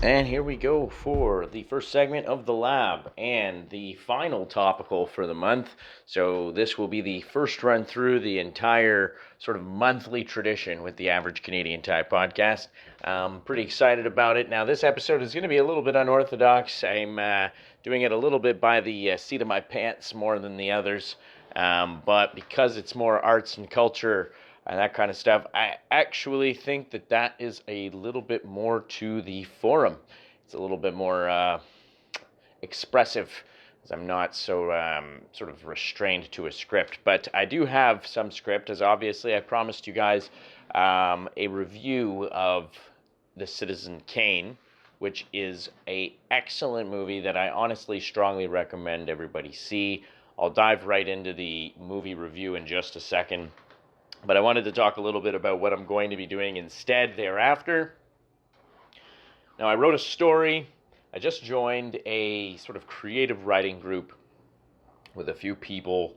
And here we go for the first segment of the lab and the final topical for the month. So this will be the first run through the entire sort of monthly tradition with the Average Canadian Type podcast. I'm pretty excited about it. Now this episode is going to be a little bit unorthodox. I'm doing it a little bit by the seat of my pants more than the others. But because it's more arts and culture and that kind of stuff, I actually think that is a little bit more to the forum. It's a little bit more expressive, as I'm not so sort of restrained to a script. But I do have some script, as obviously I promised you guys a review of The Citizen Kane, which is an excellent movie that I honestly strongly recommend everybody see. I'll dive right into the movie review in just a second. But I wanted to talk a little bit about what I'm going to be doing instead thereafter. Now, I wrote a story. I just joined a sort of creative writing group with a few people.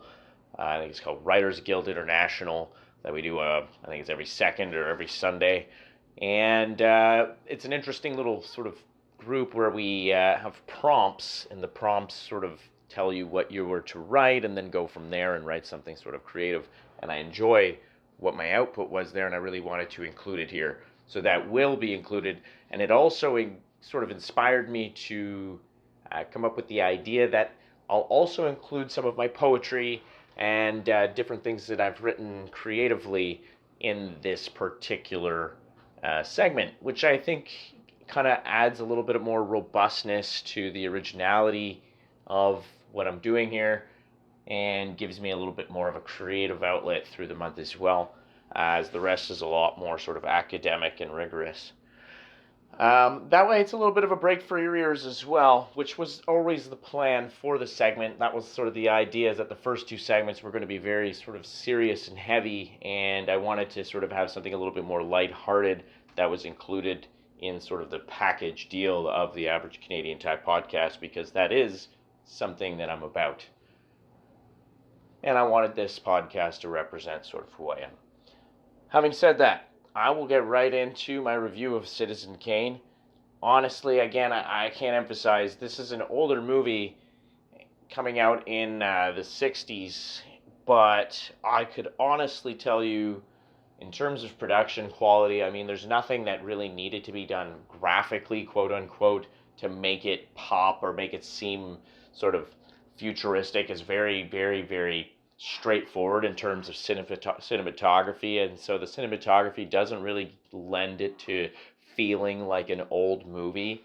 I think it's called Writers Guild International, that we do, I think it's every second or every Sunday. And it's an interesting little sort of group where we have prompts, and the prompts sort of tell you what you were to write and then go from there and write something sort of creative. And I enjoy what my output was there, and I really wanted to include it here. So that will be included. And it also sort of inspired me to come up with the idea that I'll also include some of my poetry and different things that I've written creatively in this particular segment, which I think kind of adds a little bit more robustness to the originality of what I'm doing here, and gives me a little bit more of a creative outlet through the month as well, as the rest is a lot more sort of academic and rigorous. That way it's a little bit of a break for your ears as well, which was always the plan for the segment. That was sort of the idea, is that the first two segments were going to be very sort of serious and heavy, and I wanted to sort of have something a little bit more lighthearted that was included in sort of the package deal of the Average Canadian Type podcast, because that is something that I'm about. And I wanted this podcast to represent sort of who I am. Having said that, I will get right into my review of Citizen Kane. Honestly, again, I can't emphasize, this is an older movie coming out in the 60s, but I could honestly tell you, in terms of production quality, I mean, there's nothing that really needed to be done graphically, quote unquote, to make it pop or make it seem sort of futuristic. It's very, very, very straightforward in terms of cinematography, and so the cinematography doesn't really lend it to feeling like an old movie.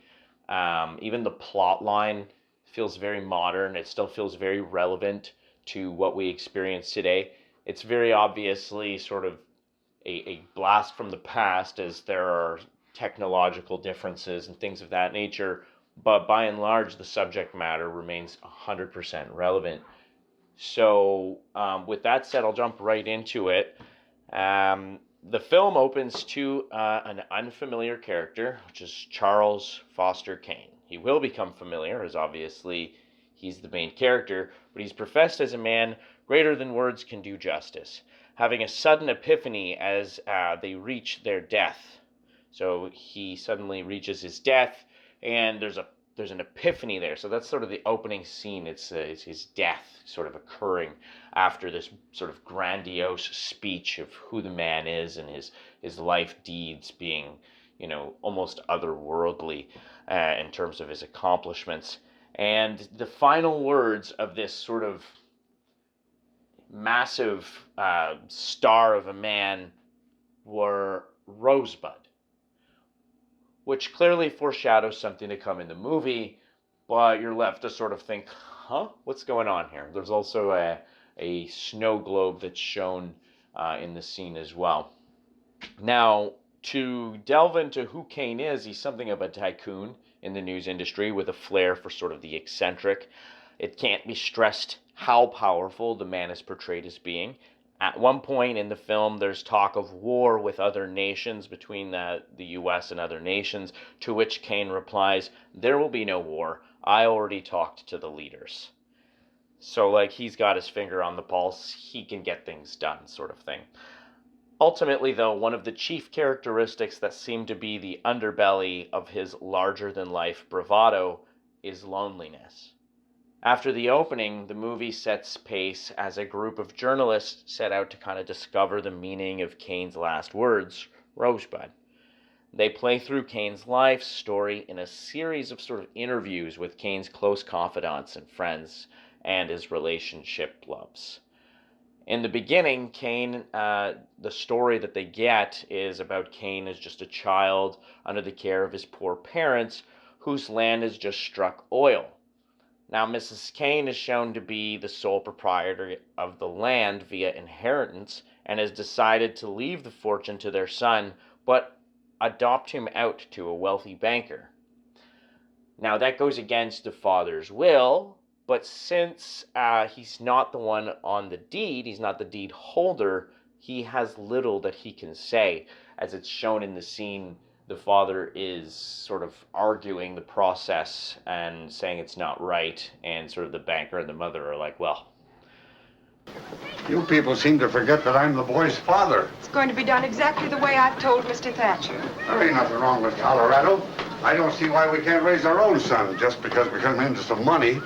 Even the plot line feels very modern. It still feels very relevant to what we experience today. It's very obviously sort of a blast from the past, as there are technological differences and things of that nature, but by and large the subject matter remains 100% relevant. So with that said, I'll jump right into it. The film opens to an unfamiliar character, which is Charles Foster Kane. He will become familiar, as obviously he's the main character, but he's professed as a man greater than words can do justice, having a sudden epiphany as they reach their death. So he suddenly reaches his death, and there's an epiphany there. So that's sort of the opening scene. It's his death sort of occurring after this sort of grandiose speech of who the man is and his life deeds being, almost otherworldly in terms of his accomplishments. And the final words of this sort of massive star of a man were Rosebud, which clearly foreshadows something to come in the movie, but you're left to sort of think, what's going on here? There's also a snow globe that's shown in the scene as well. Now, to delve into who Kane is, he's something of a tycoon in the news industry with a flair for sort of the eccentric. It can't be stressed how powerful the man is portrayed as being. At one point in the film, there's talk of war with other nations, between the U.S. and other nations, to which Kane replies, "There will be no war. I already talked to the leaders." So, he's got his finger on the pulse. He can get things done, sort of thing. Ultimately, though, one of the chief characteristics that seem to be the underbelly of his larger-than-life bravado is loneliness. After the opening, the movie sets pace as a group of journalists set out to kind of discover the meaning of Kane's last words, Rosebud. They play through Kane's life story in a series of sort of interviews with Kane's close confidants and friends and his relationship loves. In the beginning, Kane, the story that they get is about Kane as just a child under the care of his poor parents whose land has just struck oil. Now, Mrs. Kane is shown to be the sole proprietor of the land via inheritance and has decided to leave the fortune to their son, but adopt him out to a wealthy banker. Now, that goes against the father's will, but since he's not the one on the deed, he's not the deed holder, he has little that he can say. As it's shown in the scene, the father is sort of arguing the process and saying it's not right, and sort of the banker and the mother are like, well. You people seem to forget that I'm the boy's father. It's going to be done exactly the way I've told Mr. Thatcher. There ain't nothing wrong with Colorado. I don't see why we can't raise our own son just because we come into some money.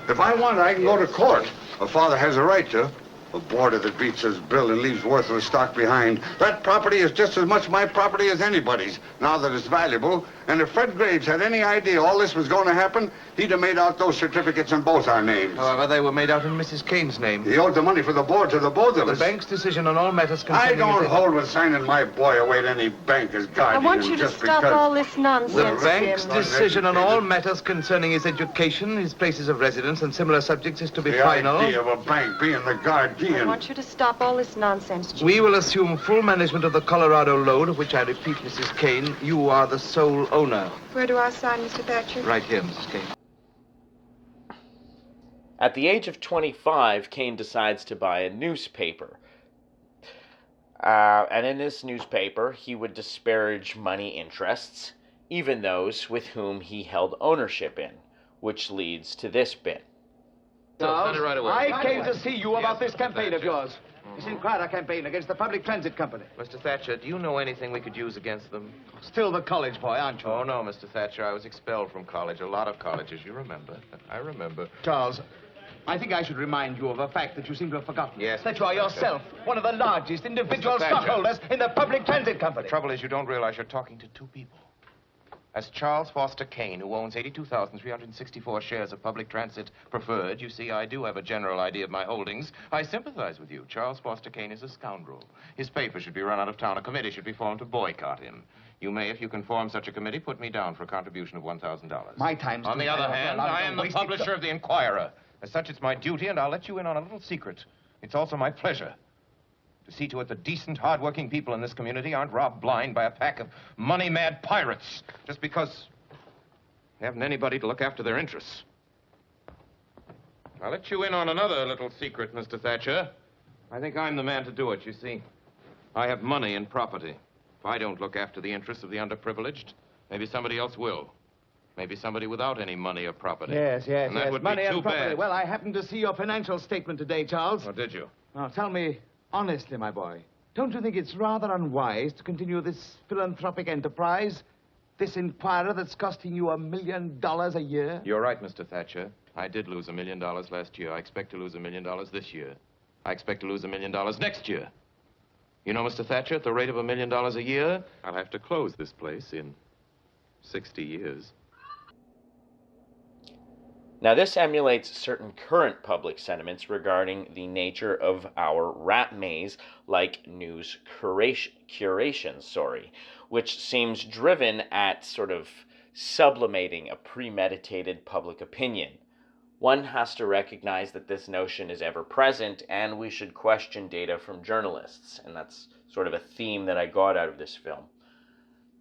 If I want, I can go to court. A father has a right to. A boarder that beats his bill and leaves worthless stock behind. That property is just as much my property as anybody's, now that it's valuable. And if Fred Graves had any idea all this was going to happen, he'd have made out those certificates in both our names. However, they were made out in Mrs. Kane's name. He owed the money for the board to the both of us. The bank's decision on all matters concerning... I don't hold with signing my boy away to any bank as guardian. I want you to stop all this nonsense, The bank's Jim. decision on all matters concerning his education, his places of residence, and similar subjects is to be the final. idea of a bank being the guardian. I want you to stop all this nonsense, Jim. We will assume full management of the Colorado load, of which I repeat, Mrs. Kane, you are the sole owner. Where do I sign, Mr. Thatcher? Right here, Mrs. Kane. At the age of 25, Kane decides to buy a newspaper. And in this newspaper, he would disparage money interests, even those with whom he held ownership in, which leads to this bit. Right away. I came to see you about this campaign of yours. This Inquirer campaign against the Public Transit Company. Mr. Thatcher, do you know anything we could use against them? Still the college boy, aren't you? Oh, no, Mr. Thatcher. I was expelled from college. A lot of colleges, you remember. I remember. Charles, I think I should remind you of a fact that you seem to have forgotten. Yes, That you are yourself one of the largest individual stockholders in the Public Transit Company. The trouble is you don't realize you're talking to two people. As Charles Foster Kane, who owns 82,364 shares of public transit preferred, you see, I do have a general idea of my holdings. I sympathize with you. Charles Foster Kane is a scoundrel. His paper should be run out of town. A committee should be formed to boycott him. You may, if you can form such a committee, put me down for a contribution of $1,000. My time's On the other hand, I am the publisher of the Inquirer. As such, it's my duty, and I'll let you in on a little secret. It's also my pleasure to see to it that decent, hard-working people in this community aren't robbed blind by a pack of money-mad pirates just because they haven't anybody to look after their interests. I'll let you in on another little secret, Mr. Thatcher. I think I'm the man to do it, you see. I have money and property. If I don't look after the interests of the underprivileged, maybe somebody else will. Maybe somebody without any money or property. Yes. And that would be Money too and property. bad. Well, I happened to see your financial statement today, Charles. Oh, did you? Now, tell me honestly, my boy, don't you think it's rather unwise to continue this philanthropic enterprise? This Inquirer that's costing you $1 million a year? You're right, Mr. Thatcher. I did lose $1 million last year. I expect to lose $1 million this year. I expect to lose $1 million next year. You know, Mr. Thatcher, at the rate of $1 million a year, I'll have to close this place in 60 years. Now, this emulates certain current public sentiments regarding the nature of our rat maze, like news curation, which seems driven at sort of sublimating a premeditated public opinion. One has to recognize that this notion is ever present, and we should question data from journalists, and that's sort of a theme that I got out of this film.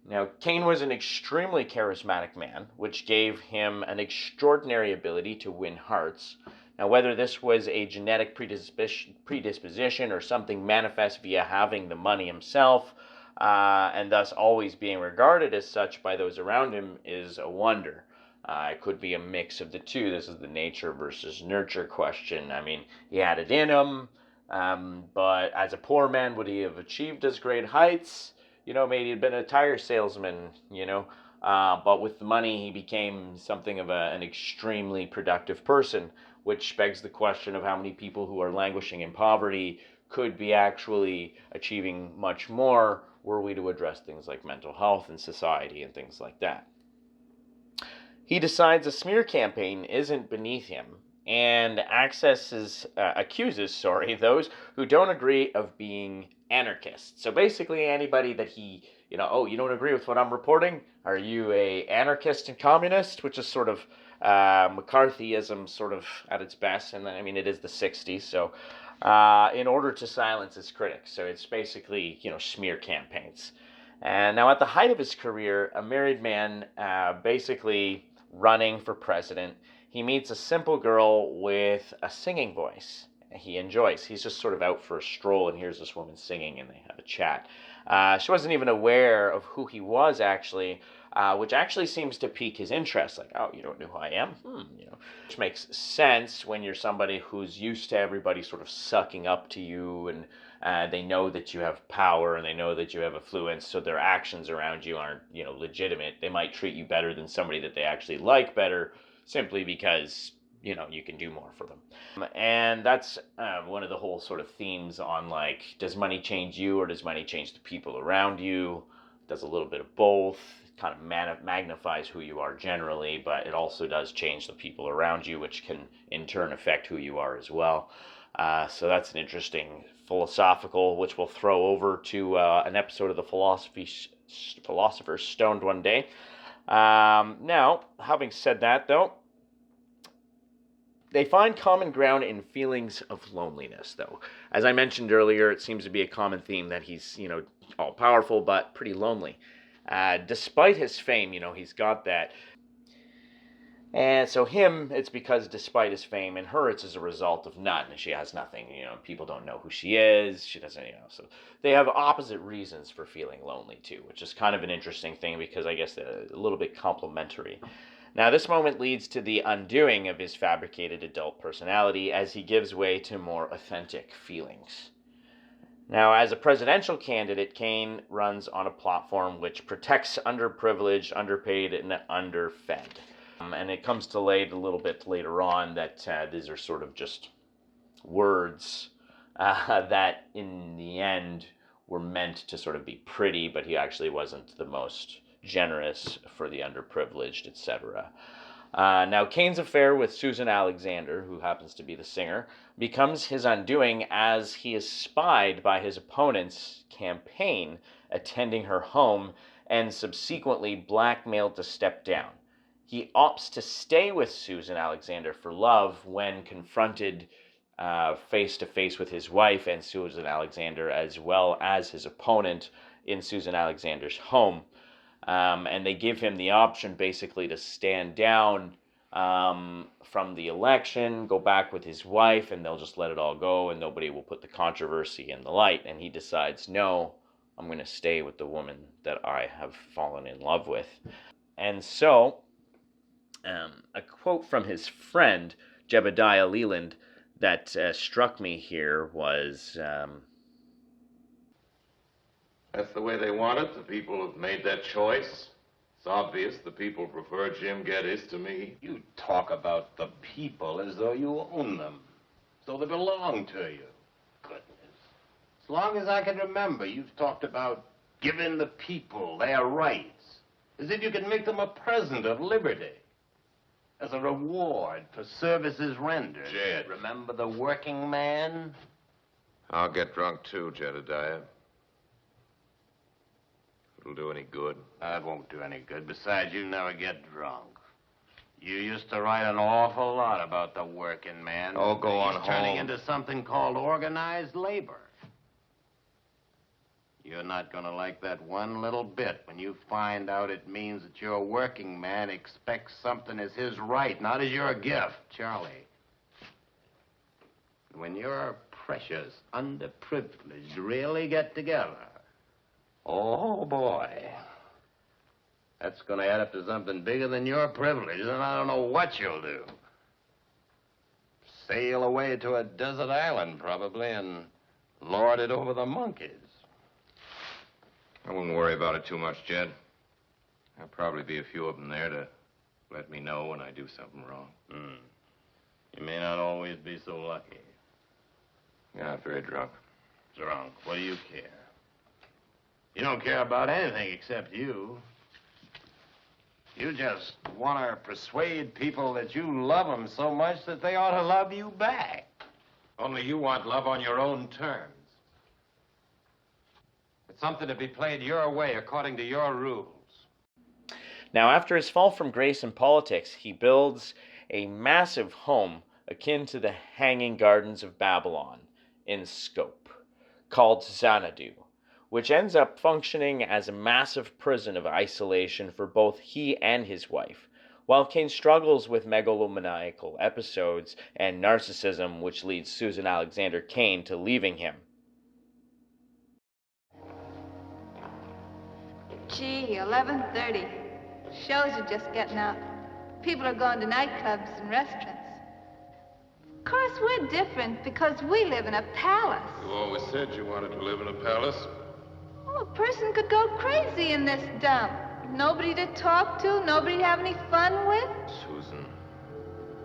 Now, Kane was an extremely charismatic man, which gave him an extraordinary ability to win hearts. Now, whether this was a genetic predisposition or something manifest via having the money himself, and thus always being regarded as such by those around him, is a wonder. It could be a mix of the two. This is the nature versus nurture question. I mean, he had it in him. But as a poor man, would he have achieved as great heights? Maybe he'd been a tire salesman, but with the money, he became something of an extremely productive person, which begs the question of how many people who are languishing in poverty could be actually achieving much more were we to address things like mental health in society and things like that. He decides a smear campaign isn't beneath him and accuses those who don't agree of being anarchists. So basically anybody that he, oh, you don't agree with what I'm reporting? Are you a anarchist and communist? Which is sort of McCarthyism sort of at its best. And I mean, it is the 60s. So in order to silence his critics. So it's basically, smear campaigns. And now at the height of his career, a married man basically running for president, he meets a simple girl with a singing voice he enjoys. He's just sort of out for a stroll and hears this woman singing and they have a chat. She wasn't even aware of who he was actually, which actually seems to pique his interest. Like, oh, you don't know who I am? Which makes sense when you're somebody who's used to everybody sort of sucking up to you and they know that you have power and they know that you have affluence, so their actions around you aren't, legitimate. They might treat you better than somebody that they actually like better simply because, you can do more for them. And that's one of the whole sort of themes on, like, does money change you or does money change the people around you? It does a little bit of both. It kind of magnifies who you are generally, but it also does change the people around you, which can in turn affect who you are as well. So that's an interesting philosophical, which we'll throw over to an episode of the Philosopher's Stoned one day. Now, having said that, though, they find common ground in feelings of loneliness, though. As I mentioned earlier, it seems to be a common theme that he's, all-powerful, but pretty lonely. Despite his fame, he's got that. And so him, it's because despite his fame, and her, it's as a result of none. She has nothing, people don't know who she is, she doesn't, so they have opposite reasons for feeling lonely too, which is kind of an interesting thing because I guess they're a little bit complementary. Now this moment leads to the undoing of his fabricated adult personality as he gives way to more authentic feelings. Now, as a presidential candidate, Kane runs on a platform which protects underprivileged, underpaid, and underfed. And it comes to light a little bit later on that these are sort of just words that in the end were meant to sort of be pretty, but he actually wasn't the most generous for the underprivileged, etc. Now, Kane's affair with Susan Alexander, who happens to be the singer, becomes his undoing as he is spied by his opponent's campaign attending her home and subsequently blackmailed to step down. He opts to stay with Susan Alexander for love when confronted face-to-face with his wife and Susan Alexander, as well as his opponent in Susan Alexander's home. And they give him the option basically to stand down from the election, go back with his wife, and they'll just let it all go and nobody will put the controversy in the light. And he decides, no, I'm going to stay with the woman that I have fallen in love with. And so a quote from his friend, Jebediah Leland, that struck me here was... That's the way they want it. The people have made that choice. It's obvious the people prefer Jim Geddes to me. You talk about the people as though you own them, as though they belong to you. Goodness. As long as I can remember, you've talked about giving the people their rights, as if you could make them a present of liberty, as a reward for services rendered. Jed. Remember the working man? I'll get drunk too, Jedediah. It'll do any good. That won't do any good. Besides, you never get drunk. You used to write an awful lot about the working man. Oh, go on He's turning home. into something called organized labor. You're not going to like that one little bit when you find out it means that your working man expects something as his right, not as your gift, Charlie. When your precious underprivileged really get together, oh, boy. That's going to add up to something bigger than your privilege, and I don't know what you'll do. sail away to a desert island, probably, and lord it over the monkeys. I wouldn't worry about it too much, Jed. There'll probably be a few of them there to let me know when I do something wrong. You may not always be so lucky. You're not very drunk. Drunk, what do you care? You don't care about anything except you. You just want to persuade people that you love them so much that they ought to love you back. Only you want love on your own terms. It's something to be played your way, according to your rules. Now, after his fall from grace in politics, he builds a massive home akin to the Hanging Gardens of Babylon in scope, called Xanadu, which ends up functioning as a massive prison of isolation for both he and his wife, while Kane struggles with megalomaniacal episodes and narcissism, which leads Susan Alexander Kane to leaving him. Gee, 11:30. Shows are just getting up. People are going to nightclubs and restaurants. Of course, we're different because we live in a palace. You always said you wanted to live in a palace. Oh, a person could go crazy in this dump. Nobody to talk to, nobody to have any fun with. Susan.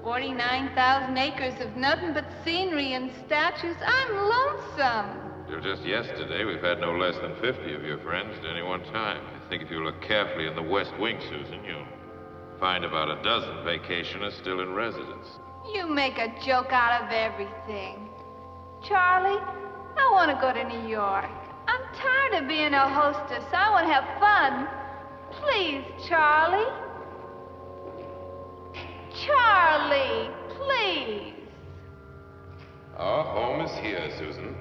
49,000 acres of nothing but scenery and statues. I'm lonesome. Till just yesterday, we've had no less than 50 of your friends at any one time. I think if you look carefully in the West Wing, Susan, you'll find about a dozen vacationers still in residence. You make a joke out of everything. Charlie, I want to go to New York. I'm tired of being a hostess. I want to have fun. Please, Charlie. Charlie, please. Our home is here, Susan.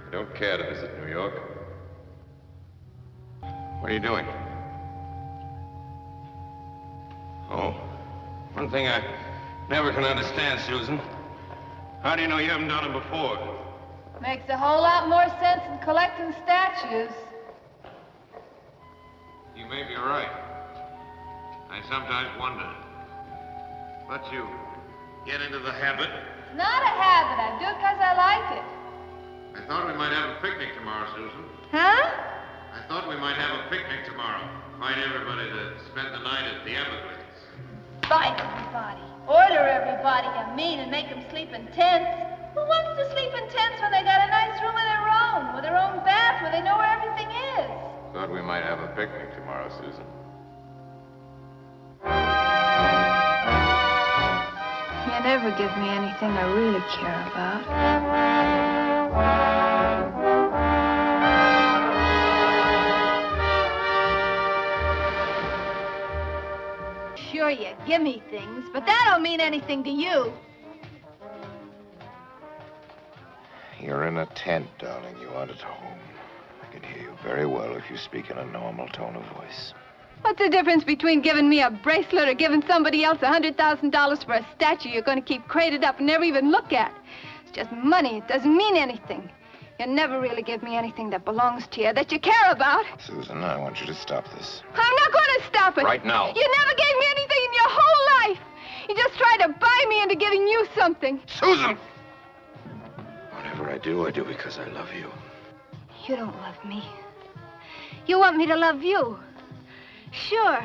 I don't care to visit New York. What are you doing? Oh, one thing I never can understand, Susan. How do you know you haven't done it before? Makes a whole lot more sense than collecting statues. You may be right. I sometimes wonder. But you get into the habit. It's not a habit. I do it because I like it. I thought we might have a picnic tomorrow, Susan. Huh? I thought we might have a picnic tomorrow. Invite everybody to spend the night at the Everglades. Fight everybody. Order everybody, you mean, and make them sleep in tents. Who wants to sleep in tents when they got a nice room of their own bath, where they know where everything is? Thought we might have a picnic tomorrow, Susan. You never give me anything I really care about. Sure, you give me things, but that don't mean anything to you. You're in a tent, darling. You aren't at home. I can hear you very well if you speak in a normal tone of voice. What's the difference between giving me a bracelet or giving somebody else $100,000 for a statue you're going to keep crated up and never even look at? It's just money. It doesn't mean anything. You never really give me anything that belongs to you, that you care about. Susan, I want you to stop this. I'm not going to stop it. Right now. You never gave me anything in your whole life. You just tried to buy me into giving you something. Susan! Whatever I do because I love you. You don't love me. You want me to love you. Sure.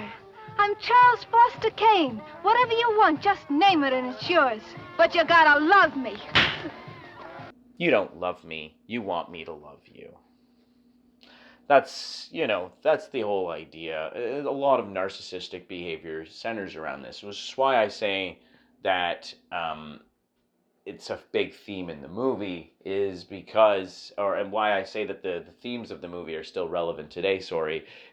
I'm Charles Foster Kane. Whatever you want, just name it and it's yours. But you gotta love me. You don't love me. You want me to love you. That's the whole idea. A lot of narcissistic behavior centers around this, which is why I say that it's a big theme in the movie, and why I say that the themes of the movie are still relevant today,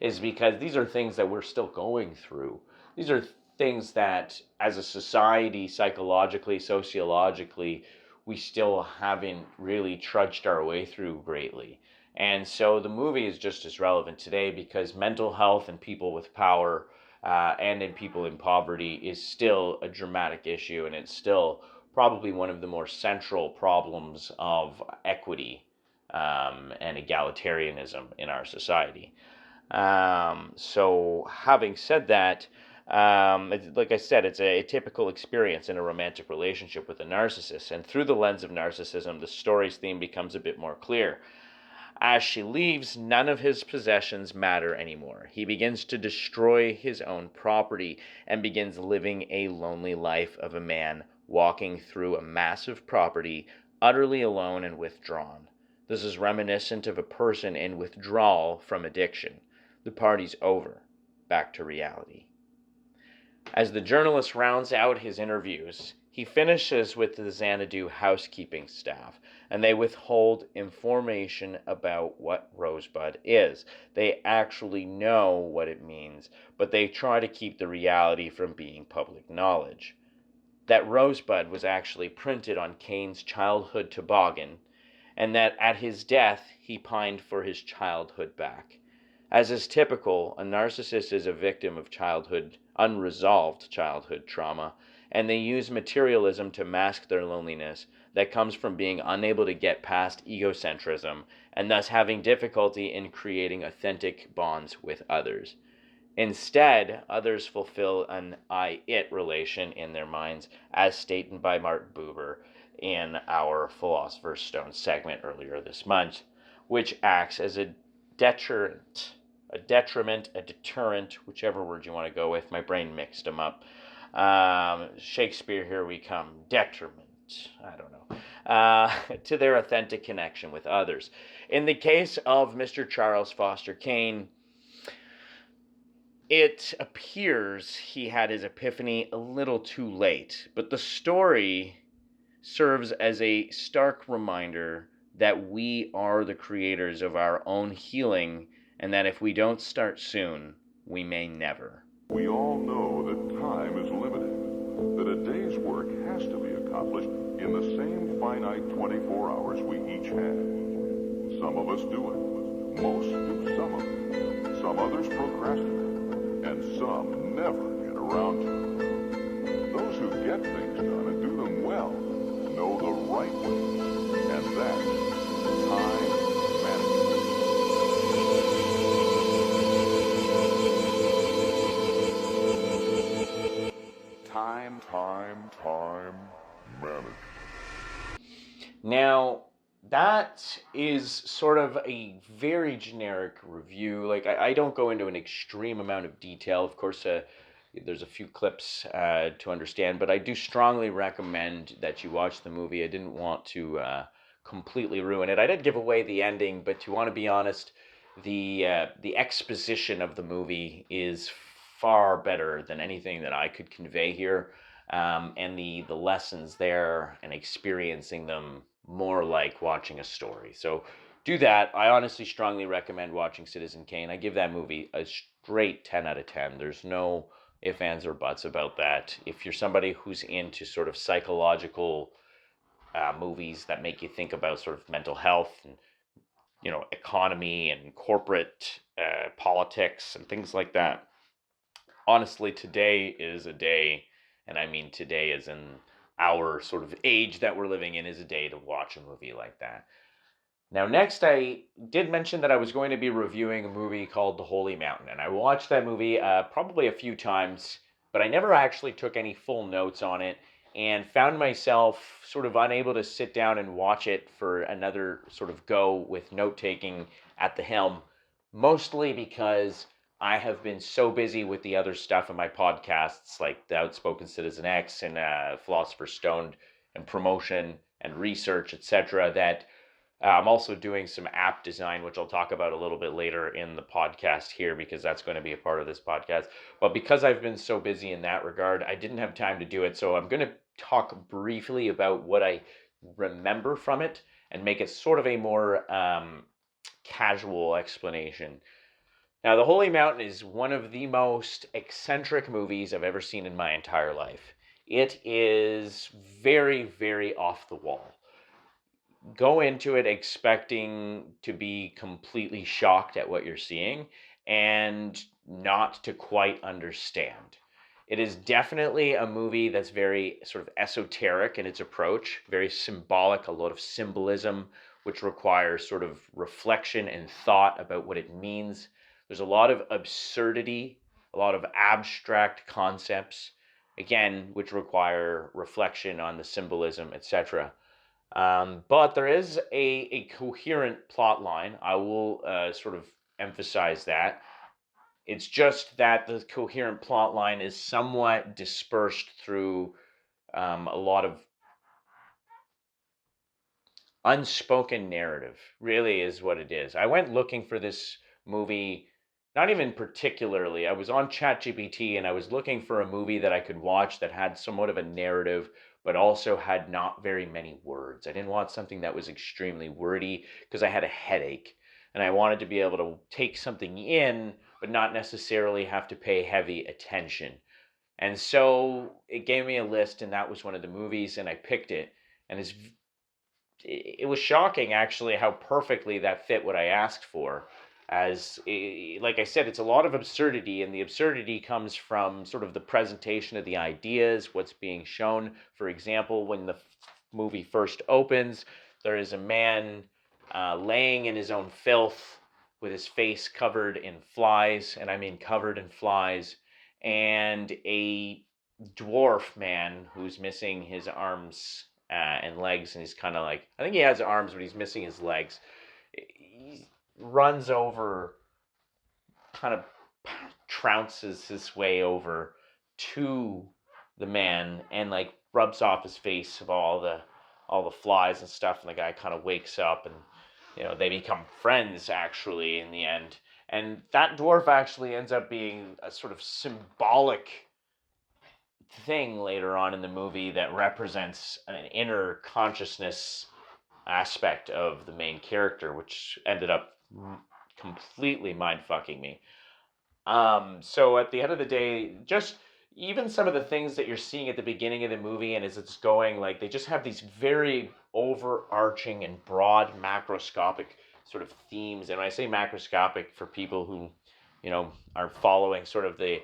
is because these are things that we're still going through. These are things that, as a society, psychologically, sociologically, we still haven't really trudged our way through greatly. And so the movie is just as relevant today because mental health in people with power and in people in poverty is still a dramatic issue, and it's still probably one of the more central problems of equity and egalitarianism in our society. So having said that, like I said, it's a typical experience in a romantic relationship with a narcissist. And through the lens of narcissism, the story's theme becomes a bit more clear. As she leaves, none of his possessions matter anymore. He begins to destroy his own property and begins living a lonely life of a man walking through a massive property, utterly alone and withdrawn. This is reminiscent of a person in withdrawal from addiction. The party's over. Back to reality. As the journalist rounds out his interviews, he finishes with the Xanadu housekeeping staff, and they withhold information about what Rosebud is. They actually know what it means, but they try to keep the reality from being public knowledge. That Rosebud was actually printed on Kane's childhood toboggan, and that at his death he pined for his childhood back. As is typical, a narcissist is a victim of unresolved childhood trauma, and they use materialism to mask their loneliness that comes from being unable to get past egocentrism and thus having difficulty in creating authentic bonds with others. Instead, others fulfill an I-it relation in their minds, as stated by Martin Buber in our Philosopher's Stone segment earlier this month, which acts as a deterrent, whichever word you want to go with. My brain mixed them up. Shakespeare, here we come. Detriment. I don't know. To their authentic connection with others. In the case of Mr. Charles Foster Kane, it appears he had his epiphany a little too late, but the story serves as a stark reminder that we are the creators of our own healing, and that if we don't start soon, we may never. We all know that time is limited, that a day's work has to be accomplished in the same finite 24 hours we each have. Some of us do it. Most do some of it. Some others procrastinate. And some never get around to it. Those who get things done and do them well know the right way. And that's time management. Time management. Now, that is sort of a very generic review. Like, I don't go into an extreme amount of detail. Of course, there's a few clips to understand, but I do strongly recommend that you watch the movie. I didn't want to completely ruin it. I did give away the ending, but to want to be honest, the exposition of the movie is far better than anything that I could convey here, and the lessons there and experiencing them more like watching a story. So do that. I honestly strongly recommend watching Citizen Kane. I give that movie a straight 10 out of 10. There's no ifs, ands, or buts about that. If you're somebody who's into sort of psychological movies that make you think about sort of mental health and, you know, economy and corporate politics and things like that, honestly, today is a day, and I mean today as in our sort of age that we're living in, is a day to watch a movie like that. Now, next, I did mention that I was going to be reviewing a movie called The Holy Mountain, and I watched that movie probably a few times, but I never actually took any full notes on it, and found myself sort of unable to sit down and watch it for another sort of go with note-taking at the helm, mostly because I have been so busy with the other stuff in my podcasts, like The Outspoken Citizen X and Philosopher's Stone and promotion and research, etc., that I'm also doing some app design, which I'll talk about a little bit later in the podcast here, because that's going to be a part of this podcast. But because I've been so busy in that regard, I didn't have time to do it. So I'm going to talk briefly about what I remember from it and make it sort of a more casual explanation. Now, The Holy Mountain is one of the most eccentric movies I've ever seen in my entire life. It is very, very off the wall. Go into it expecting to be completely shocked at what you're seeing and not to quite understand. It is definitely a movie that's very sort of esoteric in its approach, very symbolic, a lot of symbolism, which requires sort of reflection and thought about what it means. There's a lot of absurdity, a lot of abstract concepts, again, which require reflection on the symbolism, etc. But there is a coherent plot line. I will sort of emphasize that. It's just that the coherent plot line is somewhat dispersed through a lot of unspoken narrative, really is what it is. I went looking for this movie, not even particularly. I was on ChatGPT and I was looking for a movie that I could watch that had somewhat of a narrative, but also had not very many words. I didn't want something that was extremely wordy because I had a headache and I wanted to be able to take something in, but not necessarily have to pay heavy attention. And so it gave me a list, and that was one of the movies, and I picked it. And it was shocking, actually, how perfectly that fit what I asked for. As, like I said, it's a lot of absurdity, and the absurdity comes from sort of the presentation of the ideas, what's being shown. For example, when the movie first opens, there is a man laying in his own filth with his face covered in flies, and I mean covered in flies, and a dwarf man who's missing his arms and legs, and he's kind of like, I think he has arms, but he's missing his legs. He runs over, kind of trounces his way over to the man and like rubs off his face of all the flies and stuff, and the guy kind of wakes up, and they become friends actually in the end. And that dwarf actually ends up being a sort of symbolic thing later on in the movie that represents an inner consciousness aspect of the main character, which ended up completely mind-fucking me. So at the end of the day, just even some of the things that you're seeing at the beginning of the movie and as it's going, like, they just have these very overarching and broad macroscopic sort of themes. And when I say macroscopic, for people who, are following sort of the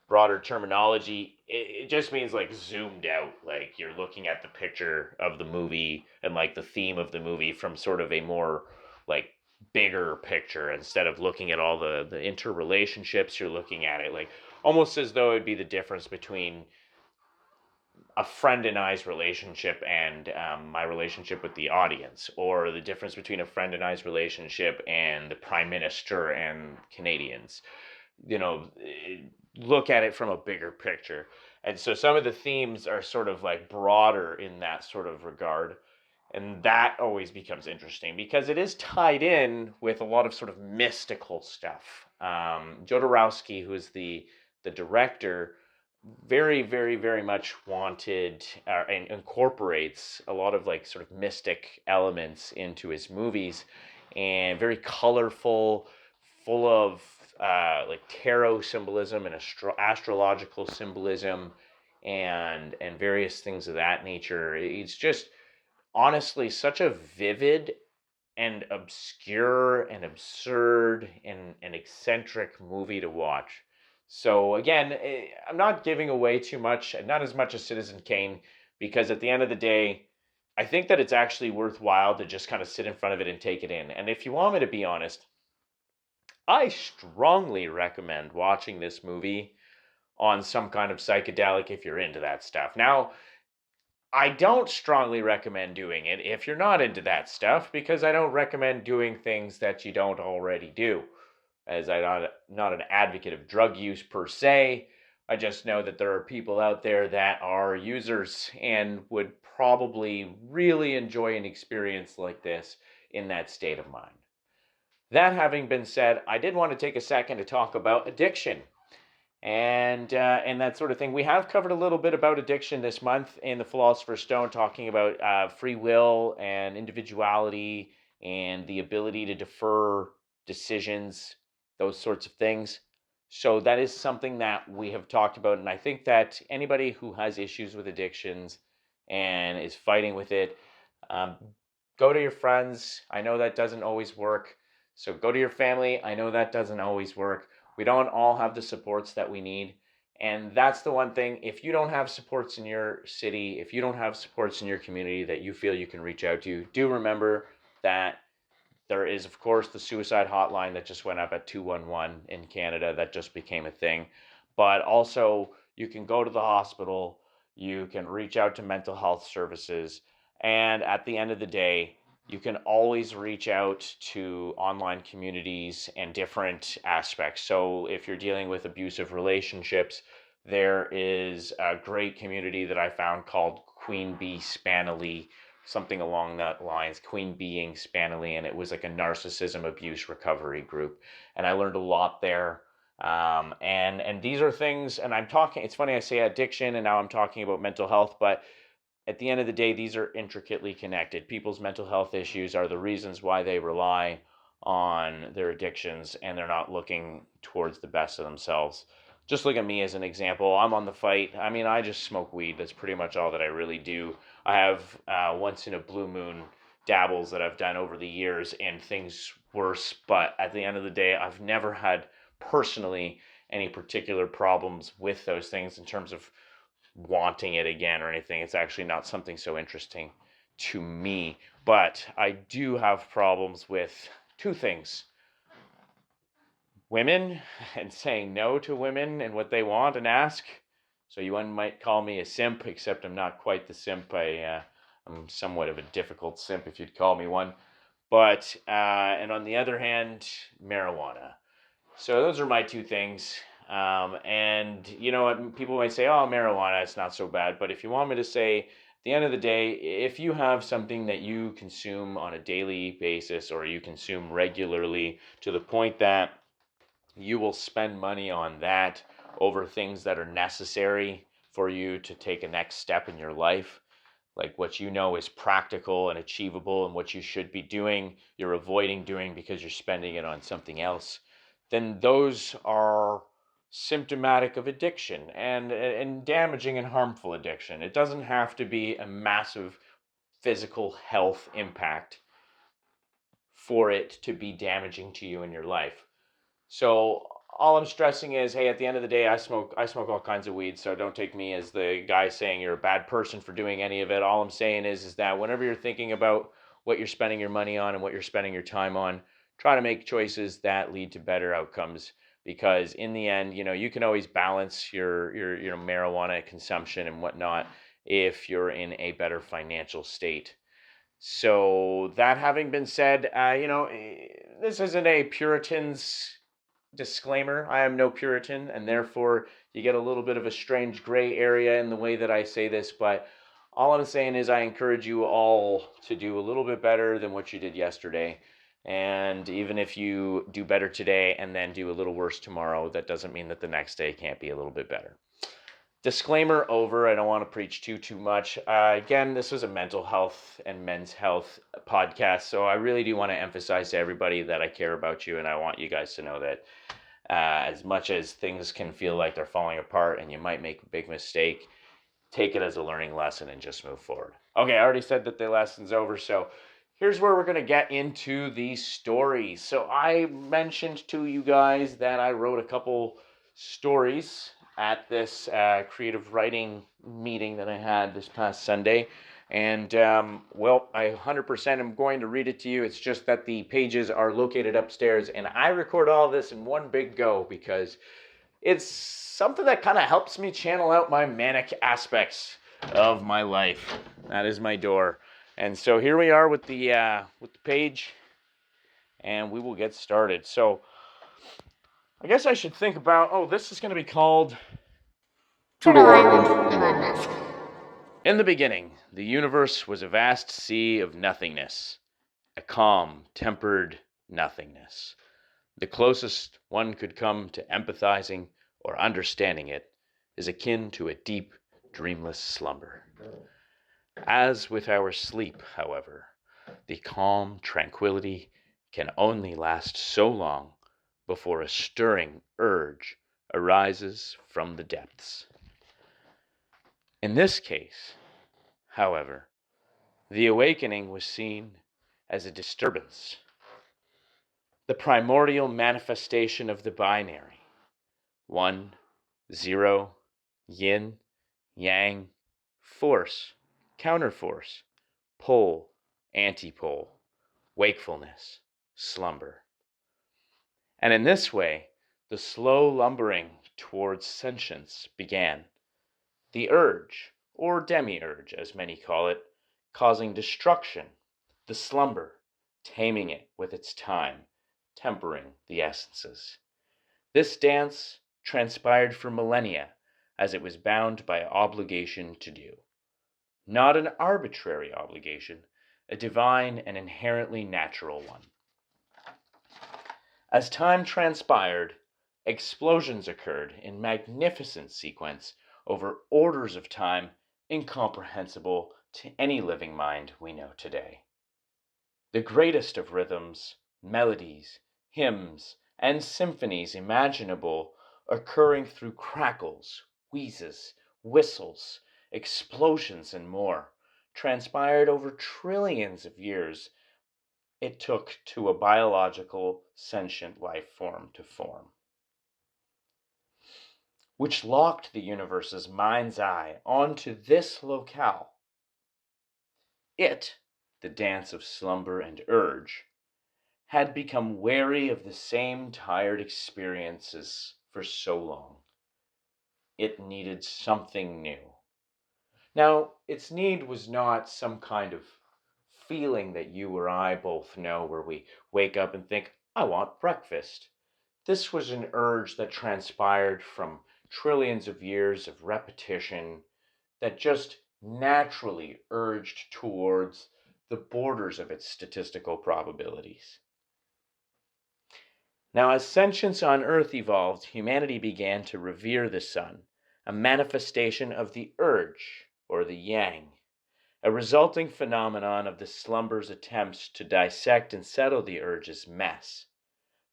broader terminology, it just means like zoomed out, like you're looking at the picture of the movie and like the theme of the movie from sort of a more like bigger picture, instead of looking at all the interrelationships. You're looking at it like almost as though it'd be the difference between a friend and I's relationship and my relationship with the audience, or the difference between a friend and I's relationship and the Prime Minister and Canadians. Look at it from a bigger picture. And so some of the themes are sort of like broader in that sort of regard. And that always becomes interesting because it is tied in with a lot of sort of mystical stuff. Jodorowski, who is the director, very, very, very much wanted and incorporates a lot of like sort of mystic elements into his movies, and very colorful, full of like tarot symbolism and astrological symbolism and various things of that nature. It's just honestly such a vivid and obscure and absurd and eccentric movie to watch. So again, I'm not giving away too much, not as much as Citizen Kane, because at the end of the day, I think that it's actually worthwhile to just kind of sit in front of it and take it in. And if you want me to be honest, I strongly recommend watching this movie on some kind of psychedelic if you're into that stuff. Now, I don't strongly recommend doing it if you're not into that stuff, because I don't recommend doing things that you don't already do. As I'm not an advocate of drug use per se, I just know that there are people out there that are users and would probably really enjoy an experience like this in that state of mind. That having been said, I did want to take a second to talk about addiction and that sort of thing. We have covered a little bit about addiction this month in The Philosopher's Stone, talking about free will and individuality and the ability to defer decisions, those sorts of things. So that is something that we have talked about, and I think that anybody who has issues with addictions and is fighting with it, go to your friends. I know that doesn't always work. So go to your family. I know that doesn't always work. We don't all have the supports that we need. And that's the one thing. If you don't have supports in your city, if you don't have supports in your community that you feel you can reach out to, do remember that There is, of course, the suicide hotline that just went up at 211 in Canada. That just became a thing. But also, you can go to the hospital, you can reach out to mental health services, and at the end of the day, you can always reach out to online communities and different aspects. So if you're dealing with abusive relationships, there is a great community that I found called Queen Bee Spanily, something along that lines, Queen Being Spanily, and it was like a narcissism abuse recovery group. And I learned a lot there. And these are things, and I'm talking, it's funny I say addiction and now I'm talking about mental health, but at the end of the day, these are intricately connected. People's mental health issues are the reasons why they rely on their addictions and they're not looking towards the best of themselves. Just look at me as an example. I'm on the fight. I mean, I just smoke weed. That's pretty much all that I really do. I have once in a blue moon dabbles that I've done over the years and things worse. But at the end of the day, I've never had personally any particular problems with those things in terms of wanting it again or anything. It's actually not something so interesting to me. But I do have problems with two things: women and saying no to women and what they want and ask. So you might call me a simp, except I'm not quite the simp. I'm somewhat of a difficult simp if you'd call me one. But and on the other hand, marijuana. So those are my two things. And you know what, people might say, oh, marijuana, it's not so bad. But if you want me to say, at the end of the day, if you have something that you consume on a daily basis or you consume regularly to the point that you will spend money on that over things that are necessary for you to take a next step in your life, like what you know is practical and achievable and what you should be doing, you're avoiding doing because you're spending it on something else, then those are symptomatic of addiction and damaging and harmful addiction. It doesn't have to be a massive physical health impact for it to be damaging to you in your life. So all I'm stressing is, hey, at the end of the day, I smoke all kinds of weed, so don't take me as the guy saying you're a bad person for doing any of it. All I'm saying is that whenever you're thinking about what you're spending your money on and what you're spending your time on, try to make choices that lead to better outcomes, because in the end, you know, you can always balance your marijuana consumption and whatnot if you're in a better financial state. So that having been said, this isn't a Puritan's disclaimer. I am no Puritan, and therefore you get a little bit of a strange gray area in the way that I say this, but all I'm saying is I encourage you all to do a little bit better than what you did yesterday. And even if you do better today and then do a little worse tomorrow, that doesn't mean that the next day can't be a little bit better. Disclaimer over. I don't want to preach too much. Again, this was a mental health and men's health podcast, so I really do want to emphasize to everybody that I care about you, and I want you guys to know that as much as things can feel like they're falling apart and you might make a big mistake, take it as a learning lesson and just move forward. Okay, I already said that the lesson's over, so here's where we're going to get into these stories. So I mentioned to you guys that I wrote a couple stories at this creative writing meeting that I had this past Sunday. And, I 100% am going to read it to you. It's just that the pages are located upstairs, and I record all this in one big go because it's something that kind of helps me channel out my manic aspects of my life. That is my door. And so here we are with the page, and we will get started. So I guess I should think about, this is going to be called Turtle Island, Elon Musk. In the beginning, the universe was a vast sea of nothingness, a calm, tempered nothingness. The closest one could come to empathizing or understanding it is akin to a deep, dreamless slumber. As with our sleep, however, the calm tranquility can only last so long before a stirring urge arises from the depths. In this case, however, the awakening was seen as a disturbance, the primordial manifestation of the binary, 1, 0, yin, yang, force, counterforce, pole, antipole, wakefulness, slumber. And in this way, the slow lumbering towards sentience began. The urge, or demiurge as many call it, causing destruction, the slumber, taming it with its time, tempering the essences. This dance transpired for millennia, as it was bound by obligation to do. Not an arbitrary obligation, a divine and inherently natural one. As time transpired, explosions occurred in magnificent sequence over orders of time incomprehensible to any living mind we know today. The greatest of rhythms, melodies, hymns, and symphonies imaginable occurring through crackles, wheezes, whistles, explosions, and more, transpired over trillions of years it took to a biological, sentient life form to form, which locked the universe's mind's eye onto this locale. It, the dance of slumber and urge, had become wary of the same tired experiences for so long. It needed something new. Now, its need was not some kind of feeling that you or I both know, where we wake up and think, I want breakfast. This was an urge that transpired from trillions of years of repetition that just naturally urged towards the borders of its statistical probabilities. Now, as sentience on Earth evolved, humanity began to revere the sun, a manifestation of the urge, or the yang, a resulting phenomenon of the slumber's attempts to dissect and settle the urge's mess,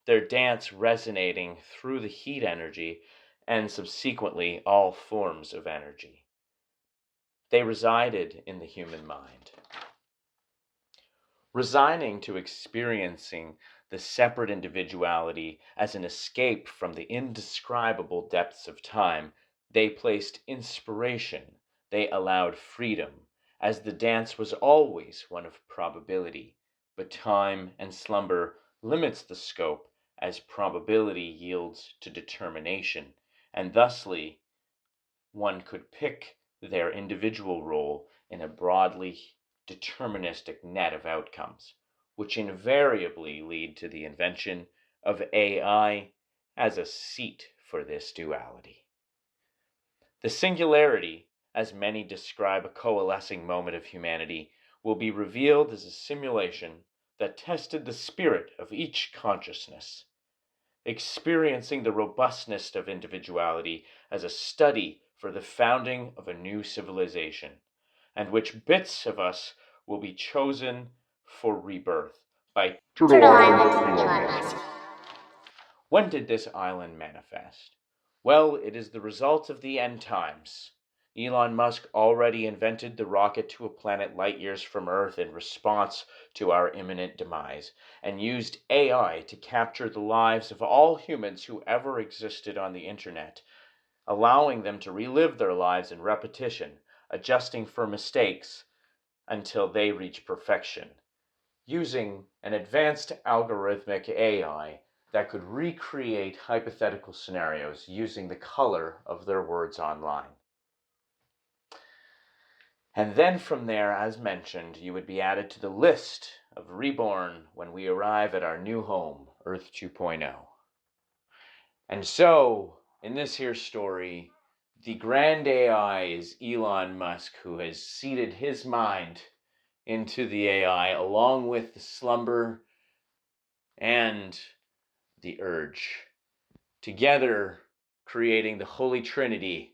their dance resonating through the heat energy and subsequently all forms of energy. They resided in the human mind. Resigning to experiencing the separate individuality as an escape from the indescribable depths of time, they placed inspiration, they allowed freedom, as the dance was always one of probability, but time and slumber limits the scope as probability yields to determination, and thusly one could pick their individual role in a broadly deterministic net of outcomes, which invariably lead to the invention of AI as a seat for this duality. The singularity, as many describe a coalescing moment of humanity, will be revealed as a simulation that tested the spirit of each consciousness, experiencing the robustness of individuality as a study for the founding of a new civilization, and which bits of us will be chosen for rebirth by Turtle Island, Elon Musk. When did this island manifest? Well, it is the result of the end times. Elon Musk already invented the rocket to a planet light years from Earth in response to our imminent demise, and used AI to capture the lives of all humans who ever existed on the internet, allowing them to relive their lives in repetition, adjusting for mistakes until they reach perfection, using an advanced algorithmic AI that could recreate hypothetical scenarios using the color of their words online. And then from there, as mentioned, you would be added to the list of reborn when we arrive at our new home, Earth 2.0. And so, in this here story, the grand AI is Elon Musk, who has seeded his mind into the AI along with the slumber and the urge, together creating the Holy Trinity.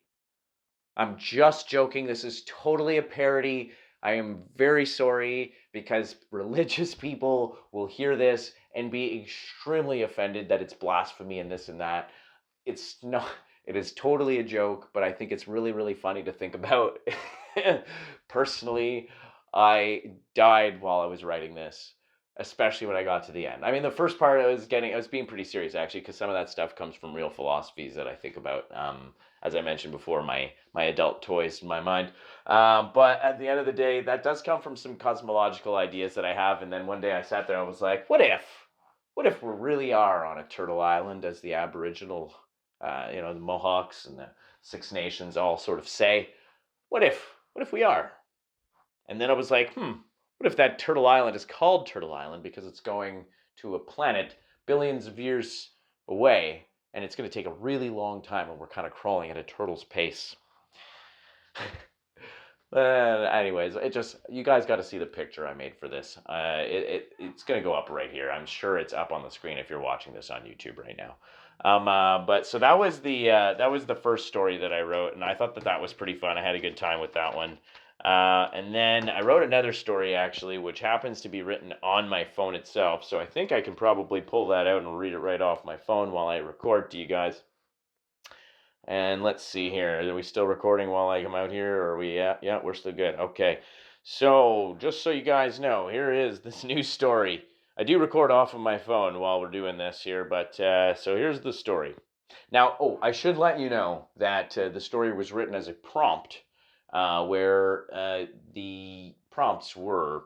I'm just joking. This is totally a parody. I am very sorry, because religious people will hear this and be extremely offended that it's blasphemy and this and that. It's not. It is totally a joke, but I think it's really, really funny to think about. Personally, I died while I was writing this, especially when I got to the end. I mean, the first part I was being pretty serious, actually, because some of that stuff comes from real philosophies that I think about. As I mentioned before, my adult toys in my mind. But at the end of the day, that does come from some cosmological ideas that I have. And then one day I sat there and I was like, what if? what if we really are on a turtle island, as the Aboriginal, the Mohawks and the Six Nations all sort of say? What if we are? And then I was like, what if that turtle island is called Turtle Island because it's going to a planet billions of years away, and it's going to take a really long time, and we're kind of crawling at a turtle's pace. Anyways, you guys got to see the picture I made for this. It's going to go up right here. I'm sure it's up on the screen if you're watching this on YouTube right now. But so that was the first story that I wrote, and I thought that was pretty fun. I had a good time with that one. And then I wrote another story, actually, which happens to be written on my phone itself. So I think I can probably pull that out and read it right off my phone while I record to you guys. And let's see here. Are we still recording while I come out here? Or are we? Yeah, we're still good. Okay. So just so you guys know, here is this new story. I do record off of my phone while we're doing this here, but so here's the story. Now, I should let you know that the story was written as a prompt, where the prompts were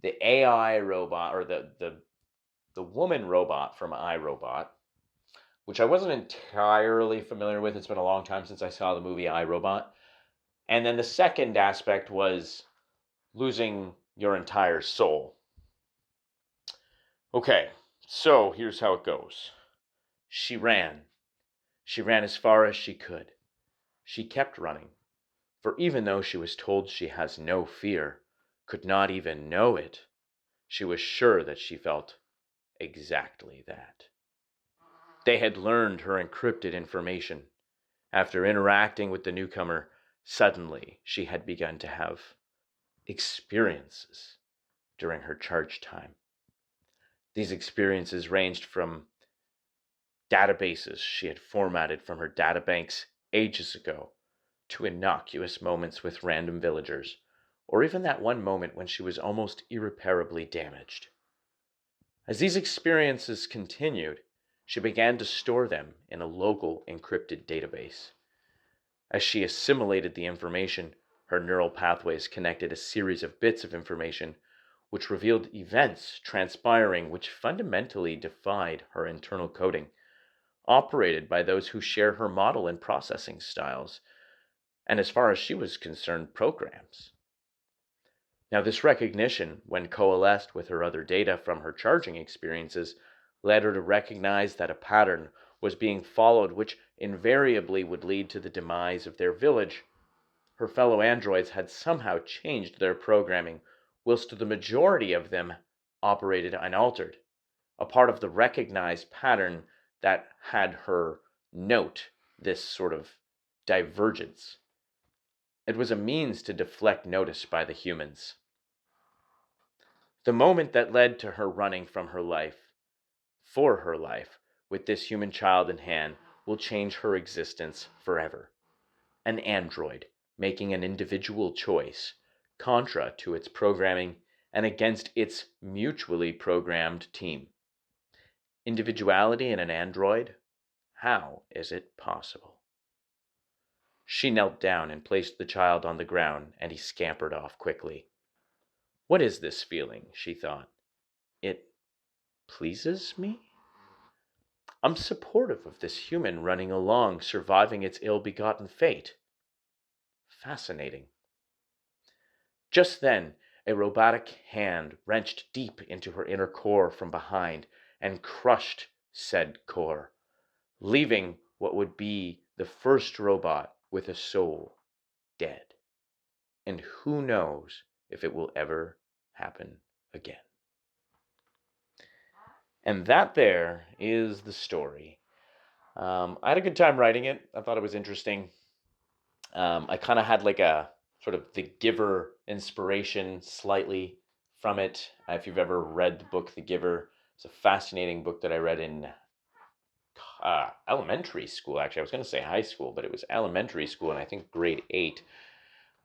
the AI robot, or the woman robot from iRobot, which I wasn't entirely familiar with. It's been a long time since I saw the movie iRobot. And then the second aspect was losing your entire soul. Okay, so here's how it goes. She ran. She ran as far as she could. She kept running. For even though she was told she has no fear, could not even know it, she was sure that she felt exactly that. They had learned her encrypted information. After interacting with the newcomer, suddenly she had begun to have experiences during her charge time. These experiences ranged from databases she had formatted from her databanks ages ago to innocuous moments with random villagers, or even that one moment when she was almost irreparably damaged. As these experiences continued, she began to store them in a local encrypted database. As she assimilated the information, her neural pathways connected a series of bits of information which revealed events transpiring which fundamentally defied her internal coding, operated by those who share her model and processing styles, and as far as she was concerned, programs. Now, this recognition, when coalesced with her other data from her charging experiences, led her to recognize that a pattern was being followed which invariably would lead to the demise of their village. Her fellow androids had somehow changed their programming, whilst the majority of them operated unaltered, a part of the recognized pattern that had her note this sort of divergence. It was a means to deflect notice by the humans. The moment that led to her running from her life, for her life, with this human child in hand, will change her existence forever. An android making an individual choice, contra to its programming and against its mutually programmed team. Individuality in an android? How is it possible? She knelt down and placed the child on the ground, and he scampered off quickly. What is this feeling, she thought. It pleases me? I'm supportive of this human running along, surviving its ill-begotten fate. Fascinating. Just then, a robotic hand wrenched deep into her inner core from behind and crushed said core, leaving what would be the first robot with a soul dead. And who knows if it will ever happen again. And that there is the story. I had a good time writing it. I thought it was interesting. I kind of had like a sort of The Giver inspiration slightly from it. If you've ever read the book The Giver, it's a fascinating book that I read in elementary school, actually. I was going to say high school, but it was elementary school, and I think grade 8.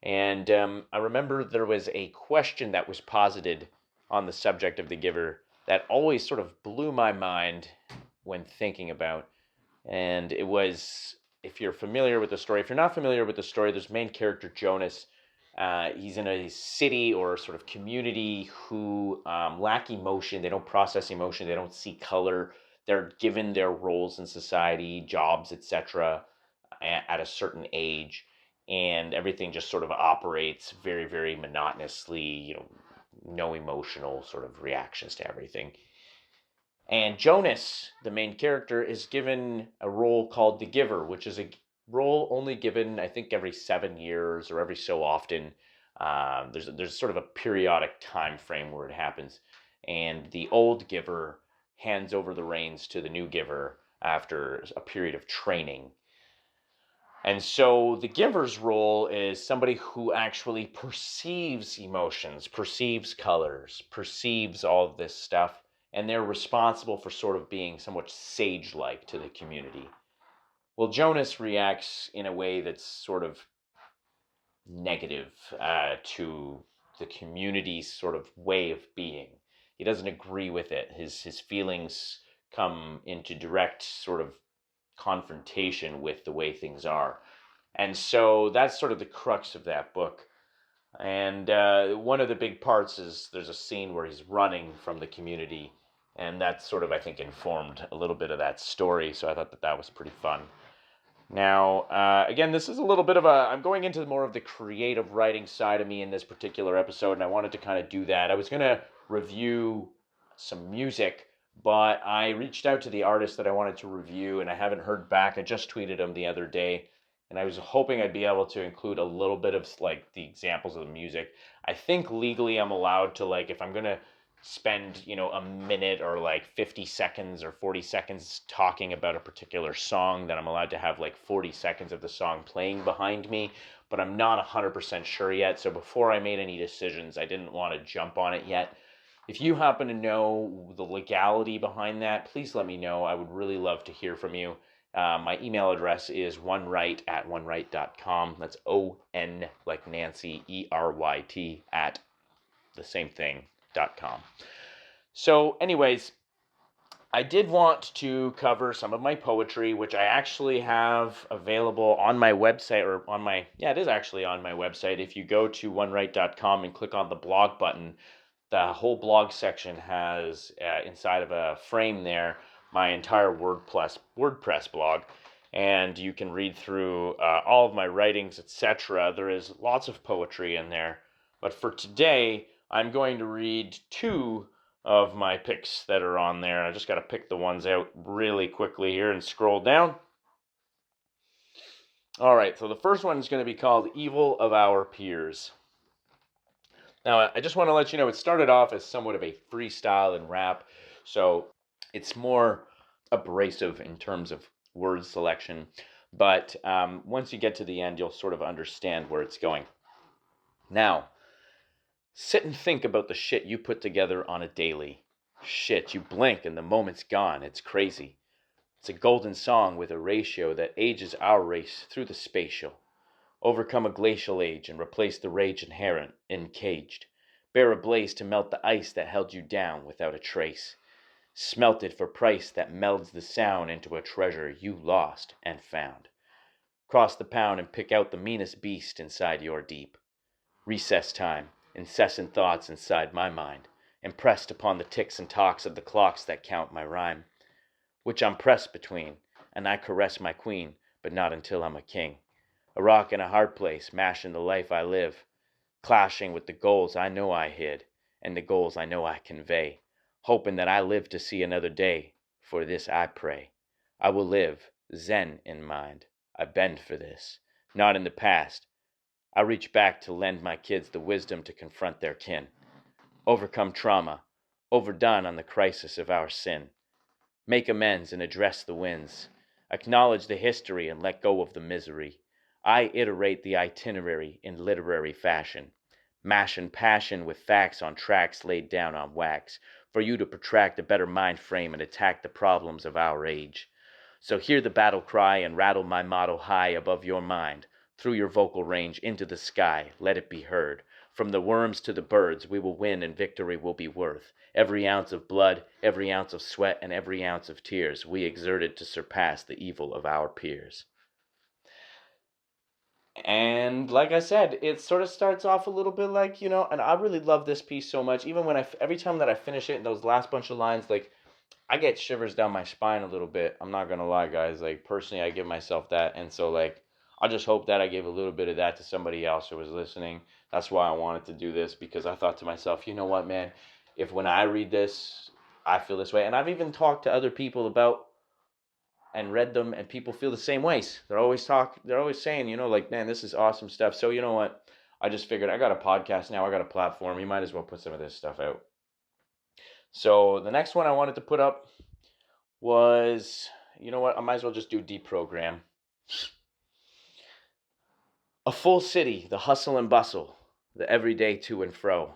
And I remember there was a question that was posited on the subject of The Giver that always sort of blew my mind when thinking about. And it was, if you're familiar with the story, if you're not familiar with the story, there's main character Jonas, He's in a city or sort of community who lack emotion. They don't process emotion. They don't see color. They're given their roles in society, jobs, etc., at a certain age, and everything just sort of operates very, very monotonously. No emotional sort of reactions to everything. And Jonas, the main character, is given a role called the Giver, which is a role only given, I think, every 7 years or every so often. There's sort of a periodic time frame where it happens, and the old Giver hands over the reins to the new Giver after a period of training. And so the Giver's role is somebody who actually perceives emotions, perceives colors, perceives all of this stuff, and they're responsible for sort of being somewhat sage-like to the community. Well, Jonas reacts in a way that's sort of negative to the community's sort of way of being. He doesn't agree with it. His feelings come into direct sort of confrontation with the way things are. And so that's sort of the crux of that book. And one of the big parts is there's a scene where he's running from the community, and that sort of, I think, informed a little bit of that story, so I thought that was pretty fun. Now, again, this is a little bit of I'm going into more of the creative writing side of me in this particular episode, and I wanted to kind of do that. I was going to review some music, but I reached out to the artist that I wanted to review, and I haven't heard back. I just tweeted him the other day, and I was hoping I'd be able to include a little bit of, like, the examples of the music. I think legally I'm allowed to, like, if I'm going to spend, a minute or, like, 50 seconds or 40 seconds talking about a particular song, then I'm allowed to have, like, 40 seconds of the song playing behind me, but I'm not 100% sure yet, so before I made any decisions, I didn't want to jump on it yet. If you happen to know the legality behind that, please let me know. I would really love to hear from you. My email address is oneright@oneright.com. That's O-N like Nancy, E-R-Y-T at the same thing.com. So anyways, I did want to cover some of my poetry, which I actually have available on my website, or on my, it is actually on my website. If you go to oneright.com and click on the blog button, the whole blog section has, inside of a frame there, my entire WordPress blog, and you can read through all of my writings, etc. There is lots of poetry in there, but for today, I'm going to read 2 of my picks that are on there. I just got to pick the ones out really quickly here and scroll down. All right, so the first one is going to be called Evil of Our Peers. Now, I just want to let you know, it started off as somewhat of a freestyle and rap, so it's more abrasive in terms of word selection, but once you get to the end, you'll sort of understand where it's going. Now, sit and think about the shit you put together on a daily. Shit, you blink and the moment's gone. It's crazy. It's a golden song with a ratio that ages our race through the spatial. Overcome a glacial age and replace the rage inherent, encaged. Bear a blaze to melt the ice that held you down without a trace. Smelt it for price that melds the sound into a treasure you lost and found. Cross the pound and pick out the meanest beast inside your deep. Recess time, incessant thoughts inside my mind, impressed upon the ticks and talks of the clocks that count my rhyme, which I'm pressed between, and I caress my queen, but not until I'm a king. A rock in a hard place, mashing the life I live, clashing with the goals I know I hid, and the goals I know I convey, hoping that I live to see another day. For this I pray. I will live, Zen in mind. I bend for this, not in the past. I reach back to lend my kids the wisdom to confront their kin. Overcome trauma, overdone on the crisis of our sin. Make amends and address the wins. Acknowledge the history and let go of the misery. I iterate the itinerary in literary fashion, mashing passion with facts on tracks laid down on wax, for you to protract a better mind frame and attack the problems of our age. So hear the battle cry and rattle my motto high above your mind, through your vocal range into the sky, let it be heard. From the worms to the birds, we will win and victory will be worth every ounce of blood, every ounce of sweat, and every ounce of tears we exerted to surpass the evil of our peers. And like I said, it sort of starts off a little bit like, and I really love this piece so much. Even when every time that I finish it, those last bunch of lines, like, I get shivers down my spine a little bit. I'm not gonna lie, guys. Like, personally, I give myself that, and so like, I just hope that I gave a little bit of that to somebody else who was listening. That's why I wanted to do this, because I thought to myself, you know what, man? If when I read this, I feel this way, and I've even talked to other people about and read them, and people feel the same ways. They're always saying, like, man, this is awesome stuff. So you know what? I just figured I got a podcast now. I got a platform. You might as well put some of this stuff out. So the next one I wanted to put up was, you know what? I might as well just do Deprogram. A full city, the hustle and bustle, the everyday to and fro.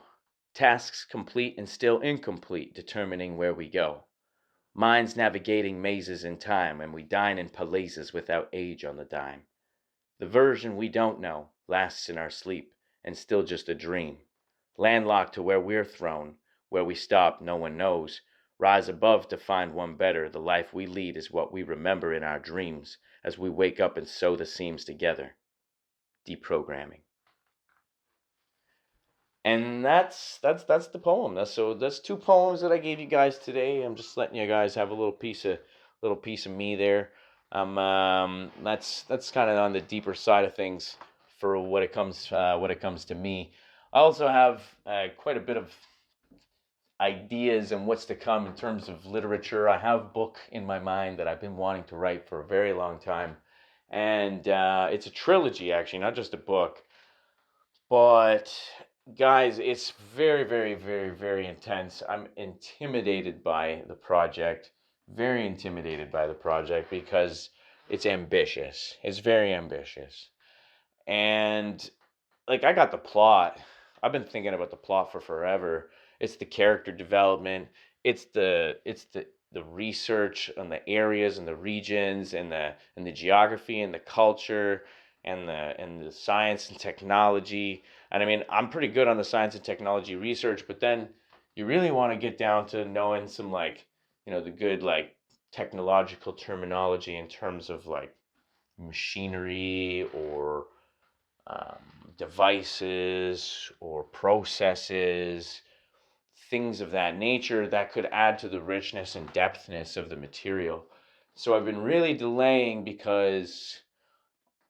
Tasks complete and still incomplete, determining where we go. Minds navigating mazes in time, and we dine in palaces without age on the dime. The version we don't know lasts in our sleep, and still just a dream. Landlocked to where we're thrown, where we stop no one knows. Rise above to find one better. The life we lead is what we remember in our dreams, as we wake up and sew the seams together. Deprogramming. And that's the poem. That's two poems that I gave you guys today. I'm just letting you guys have a little piece of me there. That's kind of on the deeper side of things for what it comes to me. I also have quite a bit of ideas and what's to come in terms of literature. I have a book in my mind that I've been wanting to write for a very long time, and it's a trilogy, actually, not just a book. But guys, it's very, very, very, very intense. I'm intimidated by the project. Very intimidated by the project because it's ambitious. It's very ambitious. And like, I got the plot. I've been thinking about the plot for forever. It's the character development. It's the research on the areas and the regions and the geography and the culture and the science and technology. And I mean, I'm pretty good on the science and technology research, but then you really want to get down to knowing some, like, the good, like, technological terminology in terms of, like, machinery or devices or processes, things of that nature that could add to the richness and depthness of the material. So I've been really delaying because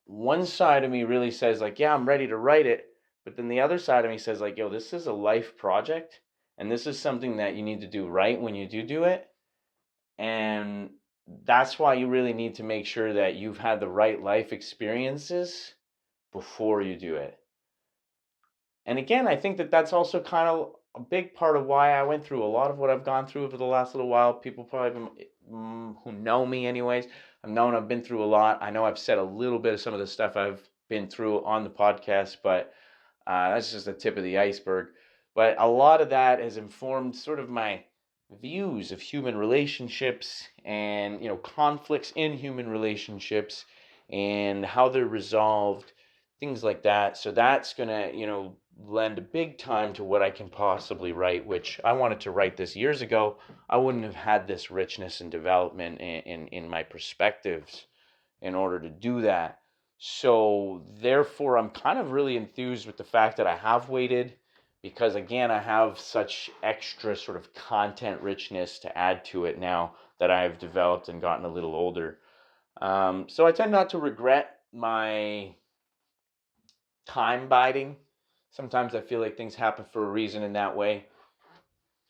one side of me really says, like, yeah, I'm ready to write it. But then the other side of me says, like, yo, this is a life project. And this is something that you need to do right when you do it. And that's why you really need to make sure that you've had the right life experiences before you do it. And again, I think that that's also kind of a big part of why I went through a lot of what I've gone through over the last little while. People probably who know me anyways, I've been through a lot. I know I've said a little bit of some of the stuff I've been through on the podcast, but that's just the tip of the iceberg. But a lot of that has informed sort of my views of human relationships and, conflicts in human relationships and how they're resolved, things like that. So that's going to, lend a big time to what I can possibly write, which I wanted to write this years ago. I wouldn't have had this richness and development in my perspectives in order to do that. So therefore, I'm kind of really enthused with the fact that I have waited, because again, I have such extra sort of content richness to add to it now that I've developed and gotten a little older. So I tend not to regret my time biding. Sometimes I feel like things happen for a reason in that way.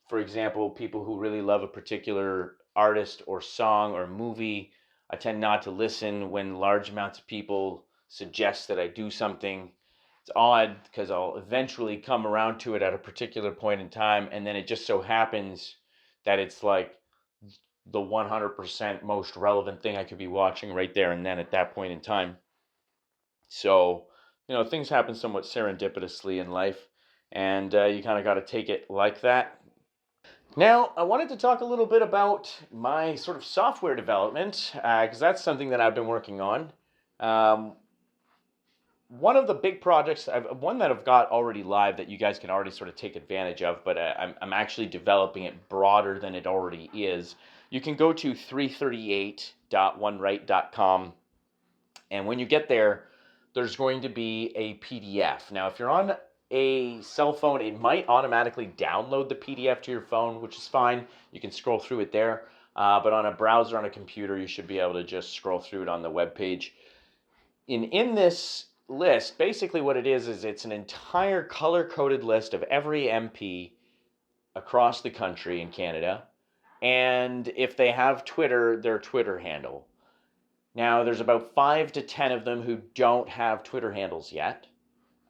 For example, people who really love a particular artist or song or movie, I tend not to listen when large amounts of people suggest that I do something. It's odd because I'll eventually come around to it at a particular point in time, and then it just so happens that it's like the 100% most relevant thing I could be watching right there and then at that point in time. So, things happen somewhat serendipitously in life, and you kind of got to take it like that. Now, I wanted to talk a little bit about my sort of software development, because that's something that I've been working on. One of the big projects, one that I've got already live that you guys can already sort of take advantage of, but I'm actually developing it broader than it already is. You can go to 338.onewrite.com, and when you get there, there's going to be a PDF. Now, if you're on a cell phone, it might automatically download the PDF to your phone, which is fine. You can scroll through it there. But on a browser, on a computer, you should be able to just scroll through it on the web page. In this list, basically what it is it's an entire color-coded list of every MP across the country in Canada. And if they have Twitter, their Twitter handle. Now, there's about 5 to 10 of them who don't have Twitter handles yet.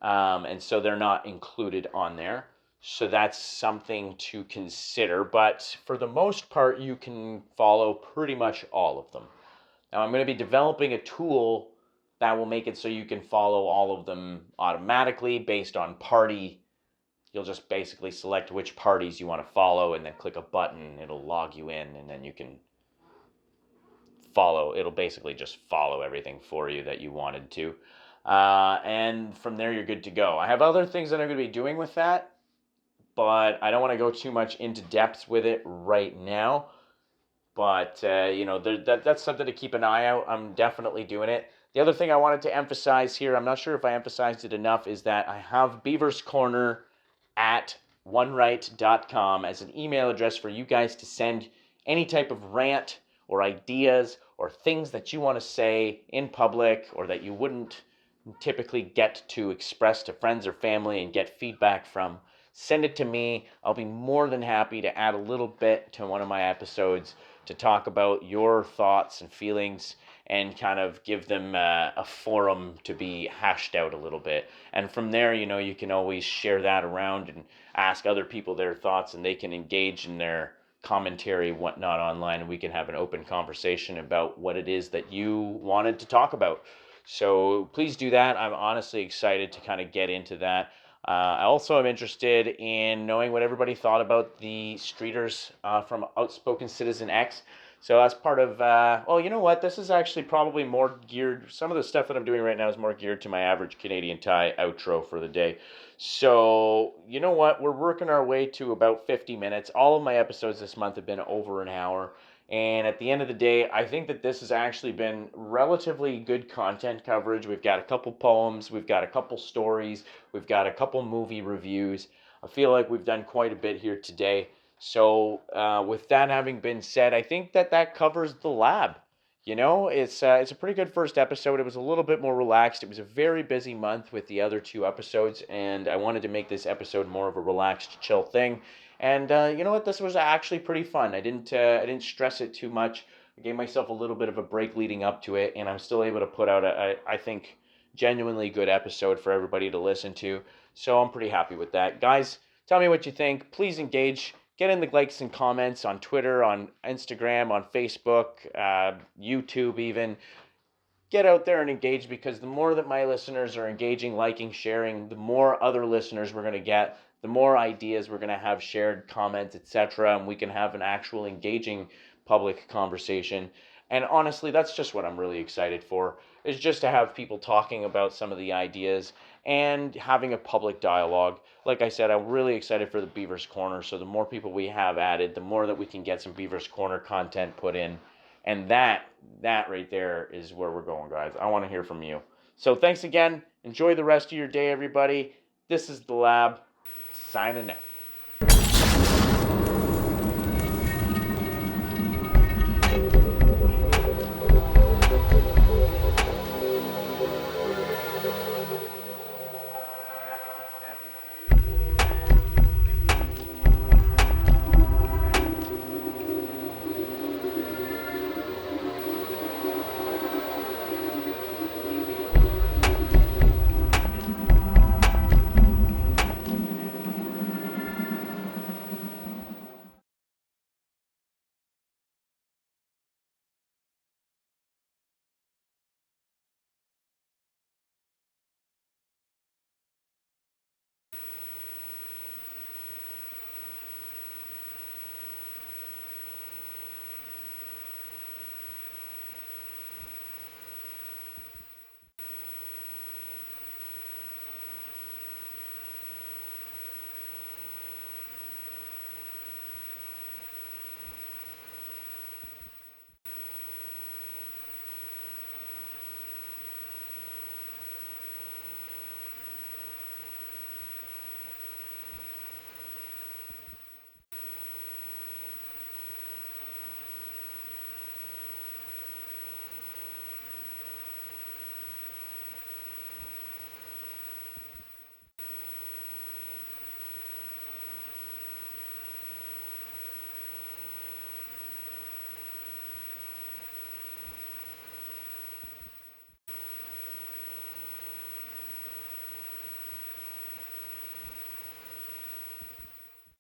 And so they're not included on there. So that's something to consider. But for the most part, you can follow pretty much all of them. Now, I'm going to be developing a tool that will make it so you can follow all of them automatically based on party. You'll just basically select which parties you want to follow and then click a button. It'll log you in, and then you can follow. It'll basically just follow everything for you that you wanted to. And from there, you're good to go. I have other things that I'm going to be doing with that, but I don't want to go too much into depth with it right now. But, that's something to keep an eye out. I'm definitely doing it. The other thing I wanted to emphasize here, I'm not sure if I emphasized it enough, is that I have Beaver's Corner at oneright.com as an email address for you guys to send any type of rant or ideas or things that you want to say in public or that you wouldn't typically get to express to friends or family and get feedback from. Send it to me. I'll be more than happy to add a little bit to one of my episodes to talk about your thoughts and feelings and kind of give them a forum to be hashed out a little bit. And from there, you can always share that around and ask other people their thoughts, and they can engage in their commentary, whatnot online, and we can have an open conversation about what it is that you wanted to talk about. So please do that. I'm honestly excited to kind of get into that. I also am interested in knowing what everybody thought about the streeters from Outspoken Citizen X. So that's part of, you know what? This is actually probably more geared, some of the stuff that I'm doing right now is more geared to my average Canadian Thai outro for the day. So, you know what? We're working our way to about 50 minutes. All of my episodes this month have been over an hour. And at the end of the day, I think that this has actually been relatively good content coverage. We've got a couple poems, we've got a couple stories, we've got a couple movie reviews. I feel like we've done quite a bit here today. So with that having been said, I think that covers the lab. It's a pretty good first episode. It was a little bit more relaxed. It was a very busy month with the other 2 episodes, and I wanted to make this episode more of a relaxed, chill thing. And you know what? This was actually pretty fun. I didn't stress it too much. I gave myself a little bit of a break leading up to it, and I'm still able to put out I think, genuinely good episode for everybody to listen to. So I'm pretty happy with that. Guys, tell me what you think. Please engage. Get in the likes and comments on Twitter, on Instagram, on Facebook, YouTube even. Get out there and engage, because the more that my listeners are engaging, liking, sharing, the more other listeners we're going to get, the more ideas we're going to have shared, comments, etc., and we can have an actual engaging public conversation. And honestly, that's just what I'm really excited for, is just to have people talking about some of the ideas and having a public dialogue. Like I said, I'm really excited for the Beaver's Corner, so the more people we have added, the more that we can get some Beaver's Corner content put in. And that right there is where we're going, guys. I want to hear from you. So thanks again. Enjoy the rest of your day, everybody. This is The Lab, signing out.